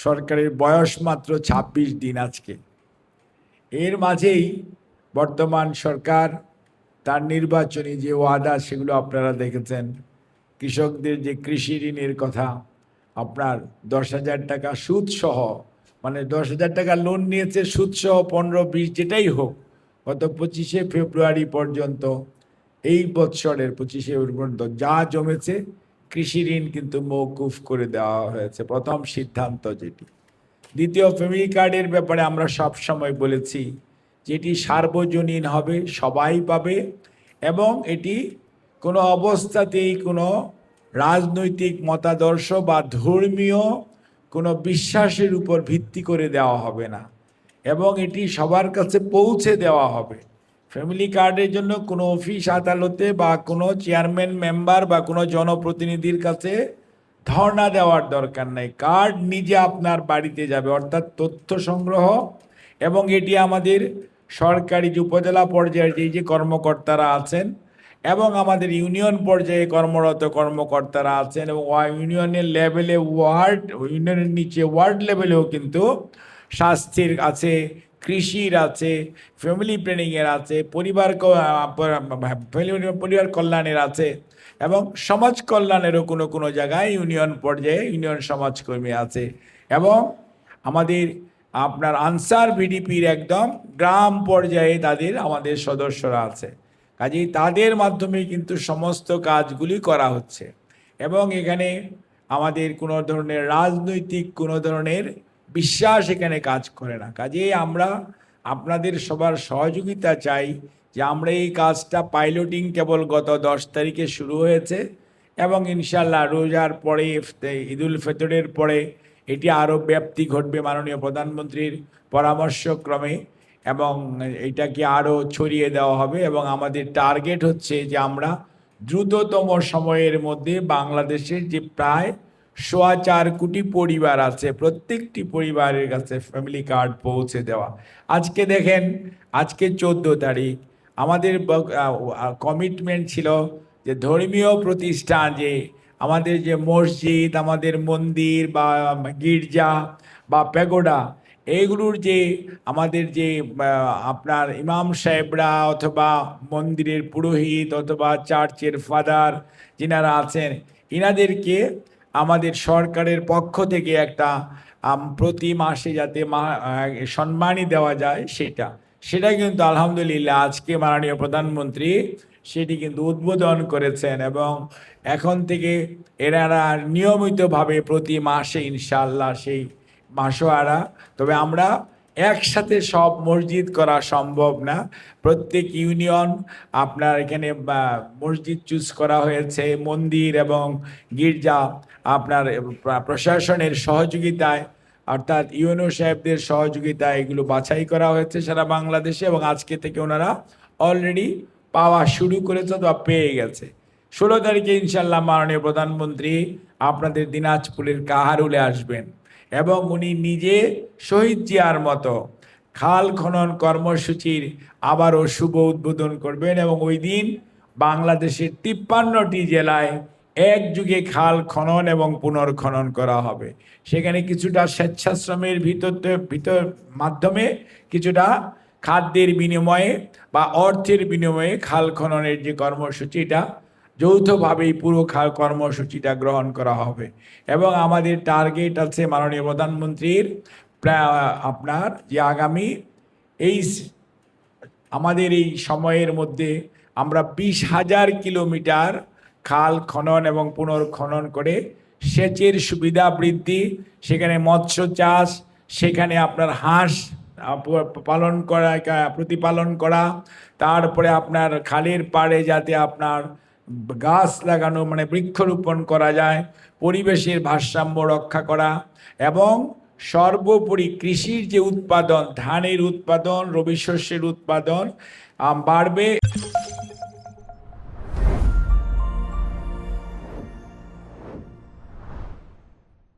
সরকারের বয়স মাত্র ২৬ দিন আজকে। এর মাঝেই বর্তমান সরকার তার নির্বাচনী যে ওয়াদা সেগুলো আপনারা দেখেছেন। কৃষকদের যে কৃষি ঋণের কথা, আপনার ১০,০০০ টাকা সুদসহ, মানে ১০,০০০ টাকা লোন নিয়েছে সুদসহ ১৫-২০ যেটাই হোক, গত ২৫শে ফেব্রুয়ারি পর্যন্ত, এই বৎসরের ২৫শে ফেব্রুয়ারি পর্যন্ত যা জমেছে কৃষি ঋণ কিন্তু মওকুফ করে দেওয়া হয়েছে, প্রথম সিদ্ধান্ত যেটি। দ্বিতীয়, ফ্যামিলি কার্ডের ব্যাপারে আমরা সব সময় বলেছি যেটি সার্বজনীন হবে, সবাই পাবে, এবং এটি কোনো অবস্থাতেই কোনো রাজনৈতিক মতাদর্শ বা ধর্মীয় কোনো বিশ্বাসের উপর ভিত্তি করে দেওয়া হবে না, এবং এটি সবার কাছে পৌঁছে দেওয়া হবে। ফ্যামিলি কার্ডের জন্য কোনো অফিস আদালতে বা কোনো চেয়ারম্যান মেম্বার বা কোনো জনপ্রতিনিধির কাছে ধর্ণা দেওয়ার দরকার নাই। কার্ড নিজে আপনার বাড়িতে যাবে, অর্থাৎ তথ্য সংগ্রহ, এবং এটি আমাদের সরকারি যে উপজেলা পর্যায়ের যে কর্মকর্তারা আছেন এবং আমাদের ইউনিয়ন পর্যায়ে কর্মরত কর্মকর্তারা আছেন, এবং ইউনিয়নের লেভেলে ইউনিয়নের নিচে ওয়ার্ড লেভেলেও কিন্তু স্বাস্থ্যের আছে, কৃষির আছে, ফ্যামিলি প্ল্যানিংয়ের আছে, পরিবার কল্যাণের আছে, এবং সমাজ কল্যাণেরও কোনো কোনো জায়গায় ইউনিয়ন পর্যায়ে ইউনিয়ন সমাজকর্মী আছে, এবং আমাদের আপনার আনসার ভিডিপির একদম গ্রাম পর্যায়ে তাদের আমাদের সদস্যরা আছে। কাজেই তাদের মাধ্যমে কিন্তু সমস্ত কাজগুলি করা হচ্ছে, এবং এখানে আমাদের কোনো ধরনের রাজনৈতিক কোনো ধরনের বিশ্বাস এখানে কাজ করে না। কাজেই আমরা আপনাদের সবার সহযোগিতা চাই যে আমরা এই কাজটা পাইলটিং কেবল গত 10 তারিখে শুরু হয়েছে, এবং ইনশাল্লাহ রোজার পরে, ঈদুল ফিতরের পরে এটি আরও ব্যাপ্তি ঘটবে মাননীয় প্রধানমন্ত্রীর পরামর্শক্রমে, এবং এটাকে আরও ছড়িয়ে দেওয়া হবে। এবং আমাদের টার্গেট হচ্ছে যে আমরা দ্রুততম সময়ের মধ্যে বাংলাদেশের যে প্রায় 4.25 কোটি পরিবার আছে, প্রত্যেকটি পরিবারের কাছে ফ্যামিলি কার্ড পৌঁছে দেওয়া। আজকে দেখেন, আজকে 14 তারিখ, আমাদের কমিটমেন্ট ছিল যে ধর্মীয় প্রতিষ্ঠান, যে আমাদের যে মসজিদ, আমাদের মন্দির বা গির্জা বা প্যাগোডা, এইগুলোর যে আমাদের যে আপনার ইমাম সাহেবরা অথবা মন্দিরের পুরোহিত অথবা চার্চের ফাদার যিনারা আছেন, ইনাদেরকে আমাদের সরকারের পক্ষ থেকে একটা প্রতি মাসে যাতে সম্মানী দেওয়া যায়, সেটা কিন্তু আলহামদুলিল্লাহ আজকে মাননীয় প্রধানমন্ত্রী সেটি কিন্তু উদ্বোধন করেছেন, এবং এখন থেকে এনারা নিয়মিতভাবে প্রতি মাসে ইনশাআল্লাহ সেই মাসোয়ারা, তবে আমরা একসাথে সব মসজিদ করা সম্ভব না, প্রত্যেক ইউনিয়ন আপনার এখানে মসজিদ চুজ করা হয়েছে, মন্দির এবং গির্জা আপনার প্রশাসনের সহযোগিতায়, অর্থাৎ ইউনো সাহেবদের সহযোগিতায় এগুলো বাছাই করা হয়েছে সারা বাংলাদেশে, এবং আজকে থেকে ওনারা অলরেডি পাওয়া শুরু করেছে বা পেয়ে গেছে। 16 তারিখে ইনশাল্লাহ মাননীয় প্রধানমন্ত্রী আপনাদের দিনাজপুরের কাহারুলে আসবেন, এবং উনি নিজে শহীদ জিয়ার মতো খাল খনন কর্মসূচির আবারও শুভ উদ্বোধন করবেন, এবং ওই দিন বাংলাদেশের 53টি জেলায় একযুগে খাল খনন এবং পুনর্খনন করা হবে। সেখানে কিছুটা স্বেচ্ছাশ্রমের ভিতর মাধ্যমে, কিছুটা খাদ্যের বিনিময়ে বা অর্থের বিনিময়ে খাল খননের যে কর্মসূচিটা যৌথভাবেই পুরো কর্মসূচিটা গ্রহণ করা হবে। এবং আমাদের টার্গেট আছে মাননীয় প্রধানমন্ত্রীর আপনার যে আগামী আমাদের এই সময়ের মধ্যে আমরা 20,000 কিলোমিটার খাল খনন এবং পুনর্খনন করে সেচের সুবিধা বৃদ্ধি, সেখানে মৎস্য চাষ, সেখানে আপনার হাঁস পালন করা, প্রতিপালন করা, তারপরে আপনার খালের পাড়ে যাতে আপনার গাছ লাগানো মানে বৃক্ষরোপণ করা যায়, পরিবেশের ভারসাম্য রক্ষা করা, এবং সর্বোপরি কৃষির যে উৎপাদন, ধানের উৎপাদন, রবি শস্যের উৎপাদন বাড়বে।